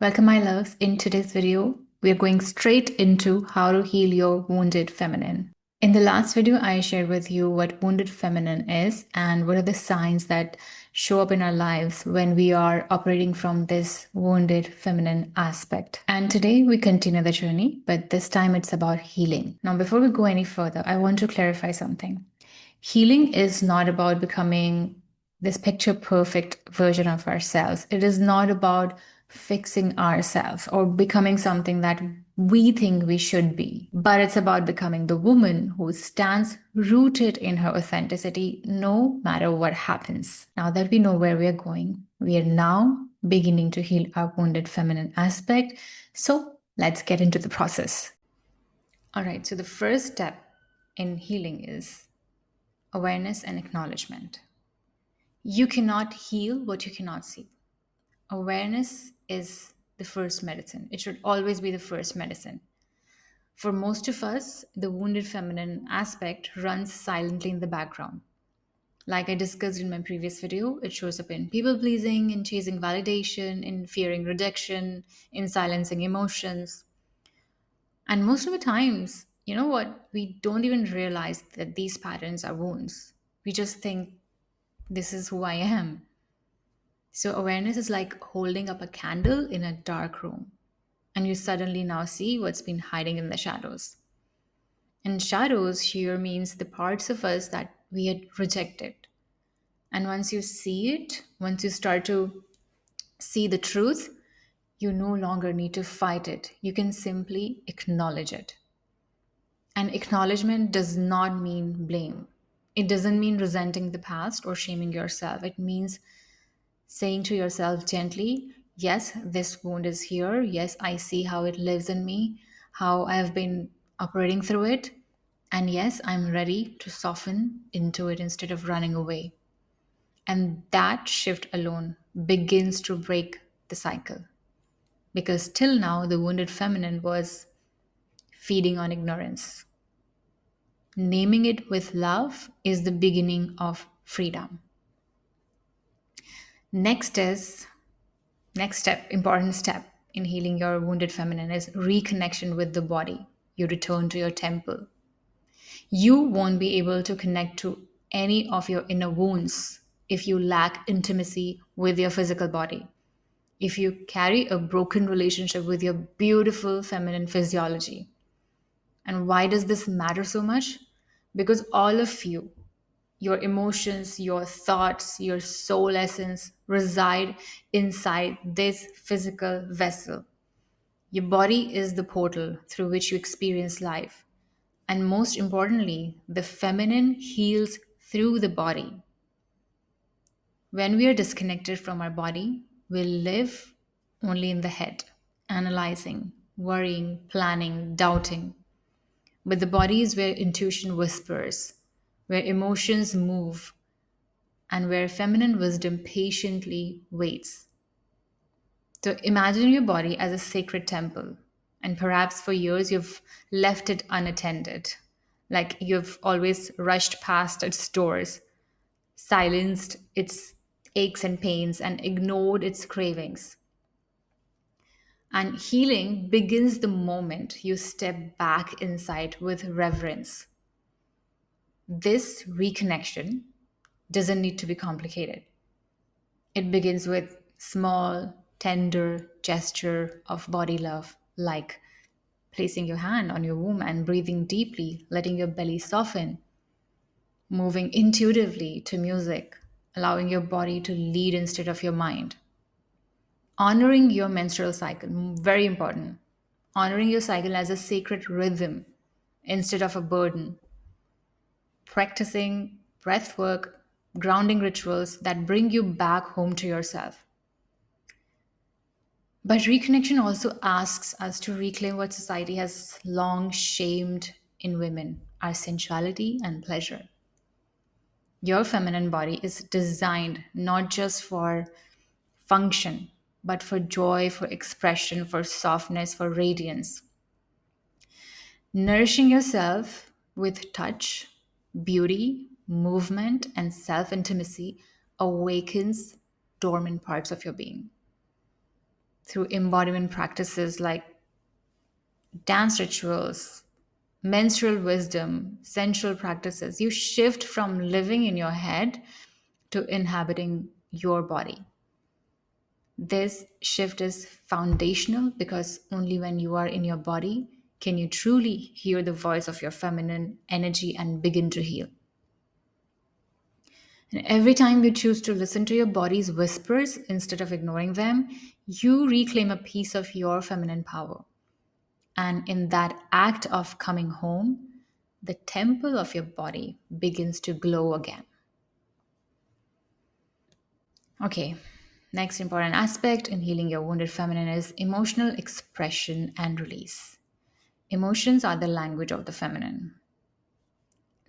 Welcome, my loves. In today's video, we are going straight into how to heal your wounded feminine. In the last video, I shared with you what wounded feminine is and what are the signs that show up in our lives when we are operating from this wounded feminine aspect. And today we continue the journey, but this time it's about healing. Now, before we go any further, I want to clarify something. Healing is not about becoming this picture perfect version of ourselves. It is not about fixing ourselves or becoming something that we think we should be, but it's about becoming the woman who stands rooted in her authenticity no matter what happens. Now that we know where we are going, we are now beginning to heal our wounded feminine aspect. So let's get into the process. All right, so the first step in healing is awareness and acknowledgement. You cannot heal what you cannot see. Awareness is the first medicine. It should always be the first medicine. For most of us, the wounded feminine aspect runs silently in the background. Like I discussed in my previous video, it shows up in people pleasing, in chasing validation, in fearing rejection, in silencing emotions. And most of the times, you know what? We don't even realize that these patterns are wounds. We just think, this is who I am. So, awareness is like holding up a candle in a dark room, and you suddenly now see what's been hiding in the shadows. And shadows here means the parts of us that we had rejected. And once you see it, once you start to see the truth, you no longer need to fight it. You can simply acknowledge it. And acknowledgement does not mean blame. It doesn't mean resenting the past or shaming yourself. It means saying to yourself gently, yes, this wound is here. Yes, I see how it lives in me, how I've been operating through it. And yes, I'm ready to soften into it instead of running away. And that shift alone begins to break the cycle. Because till now, the wounded feminine was feeding on ignorance. Naming it with love is the beginning of freedom. Next is Next step, important step in healing your wounded feminine is reconnection with the body. You return to your temple. You won't be able to connect to any of your inner wounds if you lack intimacy with your physical body. If you carry a broken relationship with your beautiful feminine physiology. And why does this matter so much? Because all of you, your emotions, your thoughts, your soul essence reside inside this physical vessel. Your body is the portal through which you experience life. And most importantly, the feminine heals through the body. When we are disconnected from our body, we live only in the head, analyzing, worrying, planning, doubting. But the body is where intuition whispers, where emotions move, and where feminine wisdom patiently waits. So imagine your body as a sacred temple, and perhaps for years you've left it unattended, like you've always rushed past its doors, silenced its aches and pains, and ignored its cravings. And healing begins the moment you step back inside with reverence. This reconnection doesn't need to be complicated. It begins with small, tender gesture of body love, like placing your hand on your womb and breathing deeply, letting your belly soften, moving intuitively to music, allowing your body to lead instead of your mind. Honoring your menstrual cycle, very important. Honoring your cycle as a sacred rhythm instead of a burden. Practicing breath work, grounding rituals that bring you back home to yourself. But reconnection also asks us to reclaim what society has long shamed in women, our sensuality and pleasure. Your feminine body is designed not just for function, but for joy, for expression, for softness, for radiance. Nourishing yourself with touch, beauty, movement, and self intimacy awakens dormant parts of your being. through embodiment practices like dance rituals, menstrual wisdom, sensual practices. You shift from living in your head to inhabiting your body. This shift is foundational because only when you are in your body can you truly hear the voice of your feminine energy and begin to heal. And every time you choose to listen to your body's whispers instead of ignoring them, you reclaim a piece of your feminine power. And in that act of coming home, the temple of your body begins to glow again. Okay, next important aspect in healing your wounded feminine is emotional expression and release. Emotions are the language of the feminine.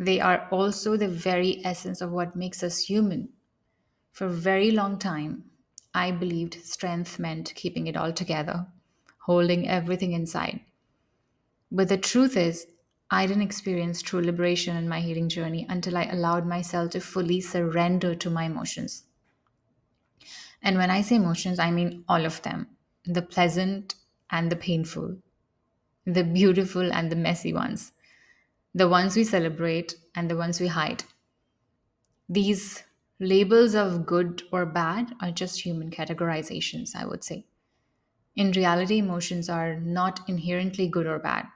They are also the very essence of what makes us human. For a very long time, I believed strength meant keeping it all together, holding everything inside. But the truth is, I didn't experience true liberation in my healing journey until I allowed myself to fully surrender to my emotions. And when I say emotions, I mean all of them, the pleasant and the painful, the beautiful and the messy ones, the ones we celebrate and the ones we hide. These labels of good or bad are just human categorizations, I would say. In reality, emotions are not inherently good or bad.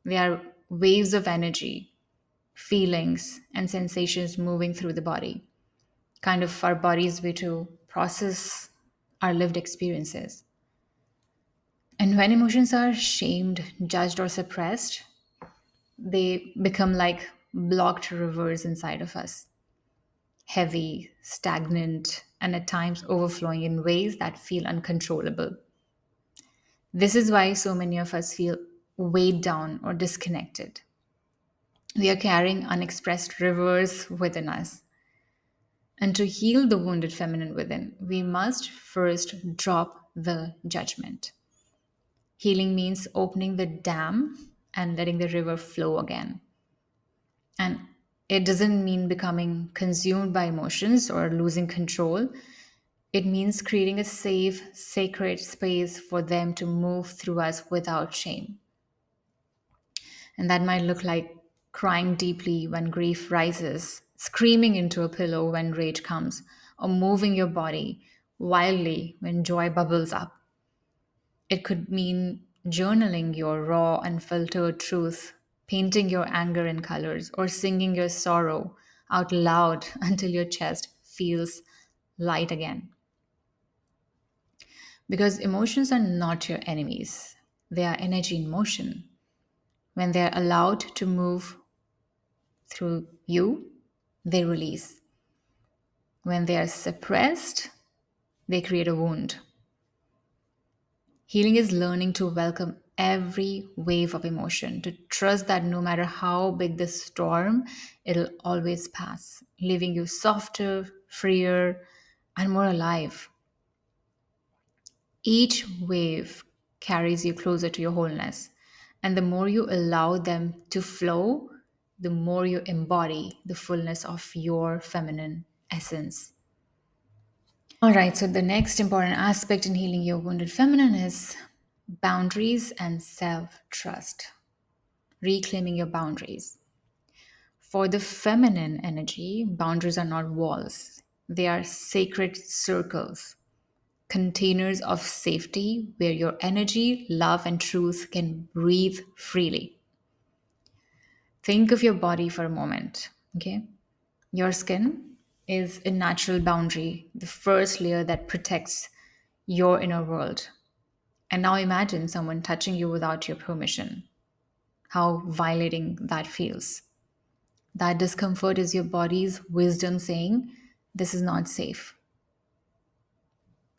They are waves of energy, feelings, and sensations moving through the body, kind of our body's way to process our lived experiences. And when emotions are shamed, judged, or suppressed, they become like blocked rivers inside of us, heavy, stagnant, and at times overflowing in ways that feel uncontrollable. This is why so many of us feel weighed down or disconnected. We are carrying unexpressed rivers within us. And to heal the wounded feminine within, we must first drop the judgment. Healing means opening the dam and letting the river flow again. And it doesn't mean becoming consumed by emotions or losing control. It means creating a safe, sacred space for them to move through us without shame. And that might look like crying deeply when grief rises, screaming into a pillow when rage comes, or moving your body wildly when joy bubbles up. It could mean journaling your raw, unfiltered truth, painting your anger in colors, or singing your sorrow out loud until your chest feels light again. Because emotions are not your enemies, they are energy in motion. When they're allowed to move through you, they release. When they are suppressed, they create a wound. Healing is learning to welcome every wave of emotion, to trust that no matter how big the storm, it'll always pass, leaving you softer, freer, and more alive. Each wave carries you closer to your wholeness. And the more you allow them to flow, the more you embody the fullness of your feminine essence. All right, so the next important aspect in healing your wounded feminine is boundaries and self trust, reclaiming your boundaries. For the feminine energy, boundaries are not walls, they are sacred circles, containers of safety where your energy, love, and truth can breathe freely. Think of your body for a moment, okay? Your skin is a natural boundary, the first layer that protects your inner world. And now imagine someone touching you without your permission, how violating that feels. That discomfort is your body's wisdom saying, this is not safe.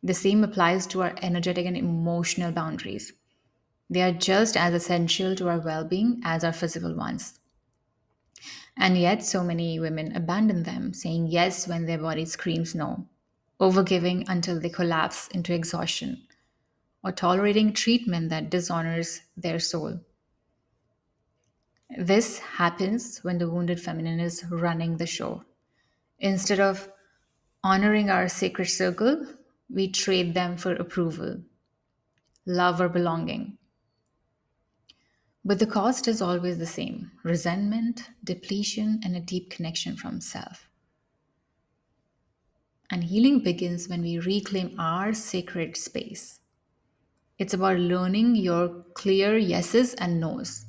The same applies to our energetic and emotional boundaries. They are just as essential to our well being as our physical ones. And yet, so many women abandon them, saying yes when their body screams no, overgiving until they collapse into exhaustion, or tolerating treatment that dishonors their soul. This happens when the wounded feminine is running the show. Instead of honoring our sacred circle, we trade them for approval. love, or belonging. But the cost is always the same: resentment, depletion, and a deep connection from self. And healing begins when we reclaim our sacred space. It's about learning your clear yeses and nos,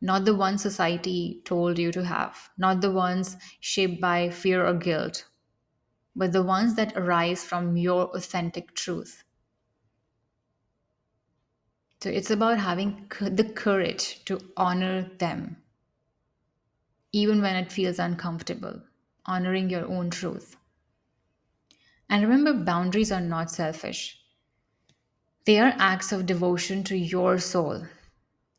not the ones society told you to have, not the ones shaped by fear or guilt, but the ones that arise from your authentic truth. So it's about having the courage to honor them, even when it feels uncomfortable, honoring your own truth. And remember, boundaries are not selfish, they are acts of devotion to your soul.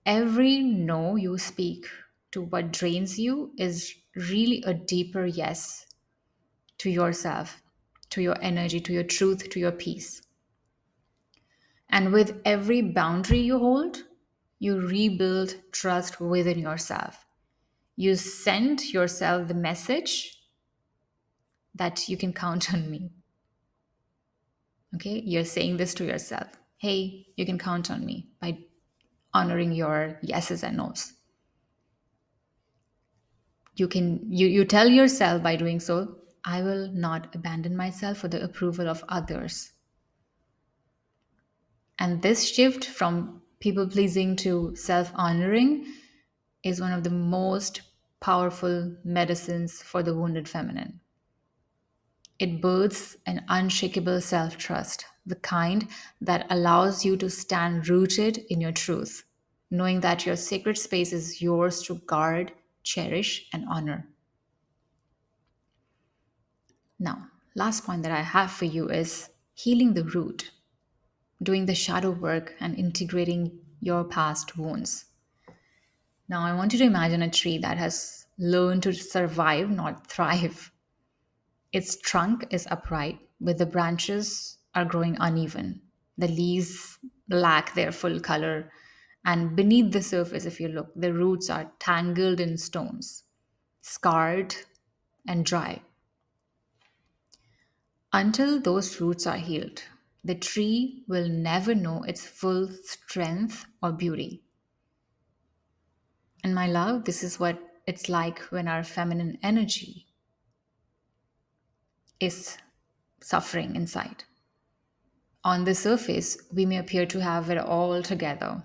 Every no you speak to what drains you is really a deeper yes to yourself, to your energy, to your truth, to your peace. And with every boundary you hold, you rebuild trust within yourself. You send yourself the message that you can count on me. Okay? You're saying this to yourself. Hey, you can count on me by honoring your yeses and nos. You tell yourself by doing so, I will not abandon myself for the approval of others. And this shift from people pleasing to self honoring is one of the most powerful medicines for the wounded feminine. It births an unshakable self trust, the kind that allows you to stand rooted in your truth, knowing that your sacred space is yours to guard, cherish, and honor. Now, last point that I have for you is healing the root, doing the shadow work, and integrating your past wounds. Now, I want you to imagine a tree that has learned to survive, not thrive. Its trunk is upright, but the branches are growing uneven. The leaves lack their full color, and beneath the surface, if you look, the roots are tangled in stones, scarred, and dry. Until those roots are healed, the tree will never know its full strength or beauty. And my love, this is what it's like when our feminine energy is suffering inside. On the surface, we may appear to have it all together.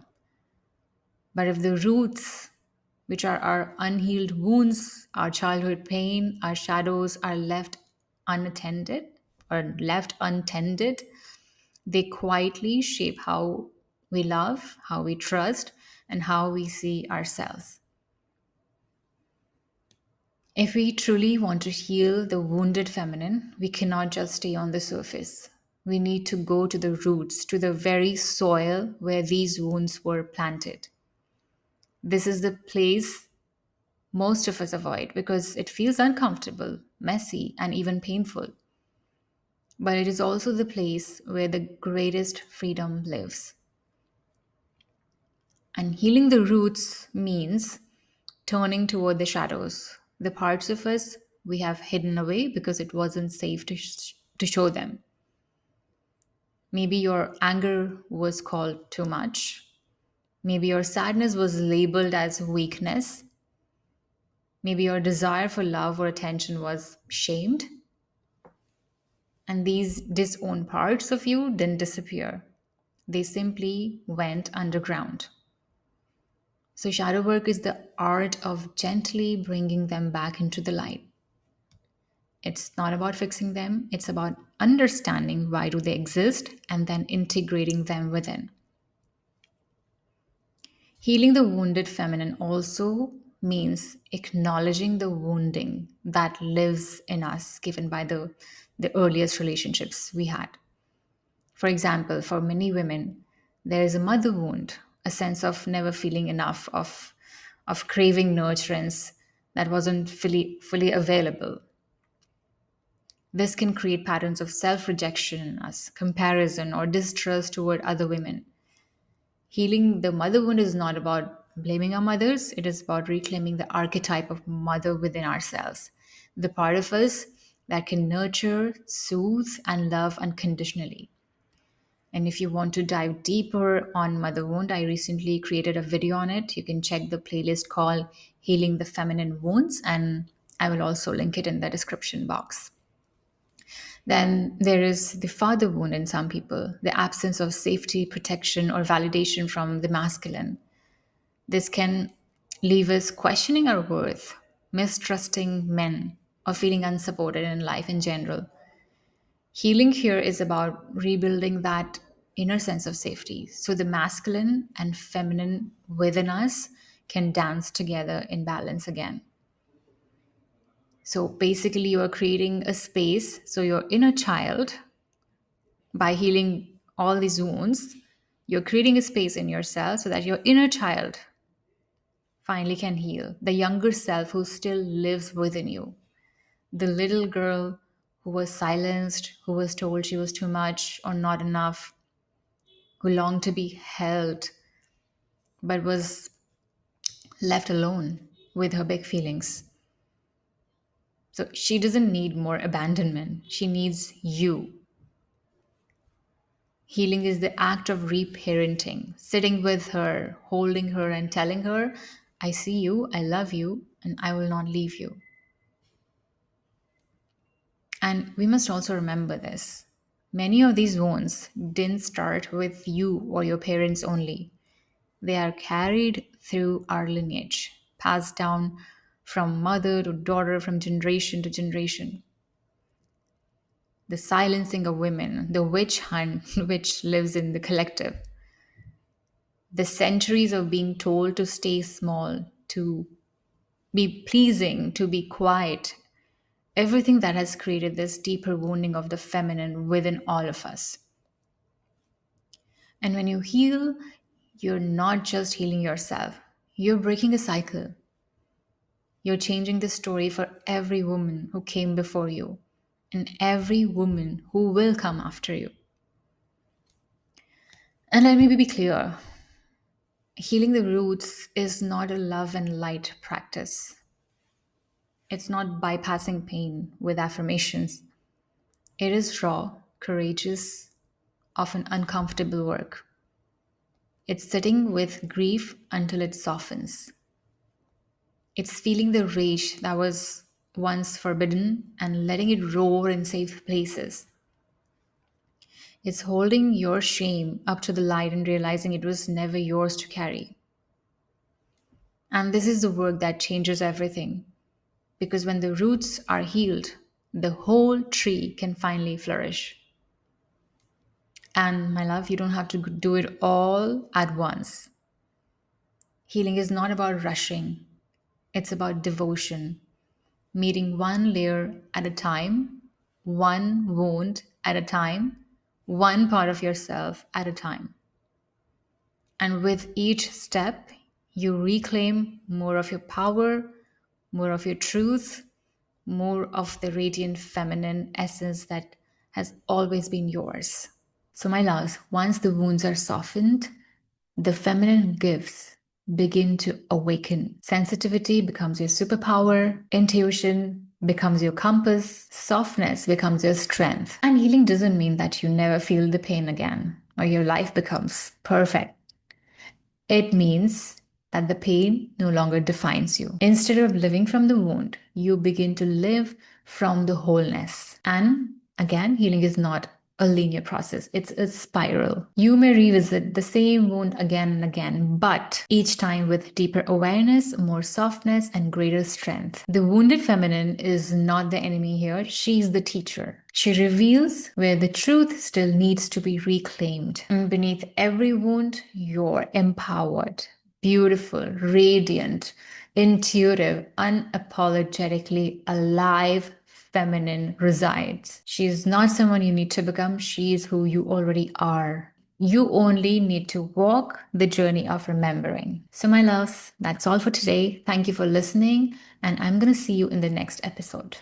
But if the roots, which are our unhealed wounds, our childhood pain, our shadows, are left unattended or left untended, they quietly shape how we love, how we trust, and how we see ourselves. If we truly want to heal the wounded feminine, we cannot just stay on the surface. We need to go to the roots, to the very soil where these wounds were planted. This is the place most of us avoid because it feels uncomfortable, messy, and even painful. But it is also the place where the greatest freedom lives. And healing the roots means turning toward the shadows, the parts of us we have hidden away because it wasn't safe to show them. Maybe your anger was called too much. Maybe your sadness was labeled as weakness. Maybe your desire for love or attention was shamed. And these disowned parts of you didn't disappear, they simply went underground. So, shadow work is the art of gently bringing them back into the light. It's not about fixing them, it's about understanding why do they exist and then integrating them within. Healing the wounded feminine also means acknowledging the wounding that lives in us given by the earliest relationships we had. For example, for many women, there is a mother wound, a sense of never feeling enough, of craving nurturance that wasn't fully available. This can create patterns of self rejection in us, comparison, or distrust toward other women. Healing the mother wound is not about blaming our mothers, it is about reclaiming the archetype of mother within ourselves, the part of us that can nurture, soothe, and love unconditionally. And if you want to dive deeper on mother wound, I recently created a video on it. You can check the playlist called Healing the Feminine Wounds, and I will also link it in the description box. Then there is the father wound in some people, the absence of safety, protection, or validation from the masculine. This can leave us questioning our worth, mistrusting men, or feeling unsupported in life in general. Healing here is about rebuilding that inner sense of safety so the masculine and feminine within us can dance together in balance again. So basically, you are creating a space so your inner child, by healing all these wounds, you're creating a space in yourself so that your inner child finally can heal. The younger self who still lives within you. The little girl who was silenced, who was told she was too much or not enough, who longed to be held but was left alone with her big feelings. So she doesn't need more abandonment, she needs you. Healing is the act of reparenting, sitting with her, holding her, and telling her, I see you, I love you, and I will not leave you. And we must also remember this. Many of these wounds didn't start with you or your parents only. They are carried through our lineage, passed down from mother to daughter, from generation to generation. The silencing of women, the witch hunt which lives in the collective, the centuries of being told to stay small, to be pleasing, to be quiet, everything that has created this deeper wounding of the feminine within all of us. And when you heal, you're not just healing yourself, you're breaking a cycle. You're changing the story for every woman who came before you and every woman who will come after you. And let me be clear, healing the roots is not a love and light practice. It's not bypassing pain with affirmations. It is raw, courageous, often uncomfortable work. It's sitting with grief until it softens. It's feeling the rage that was once forbidden and letting it roar in safe places. It's holding your shame up to the light and realizing it was never yours to carry. And this is the work that changes everything. Because when the roots are healed, the whole tree can finally flourish. And my love, you don't have to do it all at once. Healing is not about rushing, it's about devotion, meeting one layer at a time, one wound at a time, one part of yourself at a time. And with each step, you reclaim more of your power, more of your truth, more of the radiant feminine essence that has always been yours. So, my loves, once the wounds are softened, the feminine gifts begin to awaken. Sensitivity becomes your superpower, intuition becomes your compass, softness becomes your strength. And healing doesn't mean that you never feel the pain again or your life becomes perfect. It means that the pain no longer defines you. Instead of living from the wound, you begin to live from the wholeness. And again, healing is not a linear process, it's a spiral. You may revisit the same wound again and again, but each time with deeper awareness, more softness, and greater strength. The wounded feminine is not the enemy here, she's the teacher. She reveals where the truth still needs to be reclaimed. And beneath every wound, you're empowered, beautiful, radiant, intuitive, unapologetically alive feminine resides. She is not someone you need to become, she is who you already are. You only need to walk the journey of remembering. So, my loves, that's all for today. Thank you for listening, and I'm going to see you in the next episode.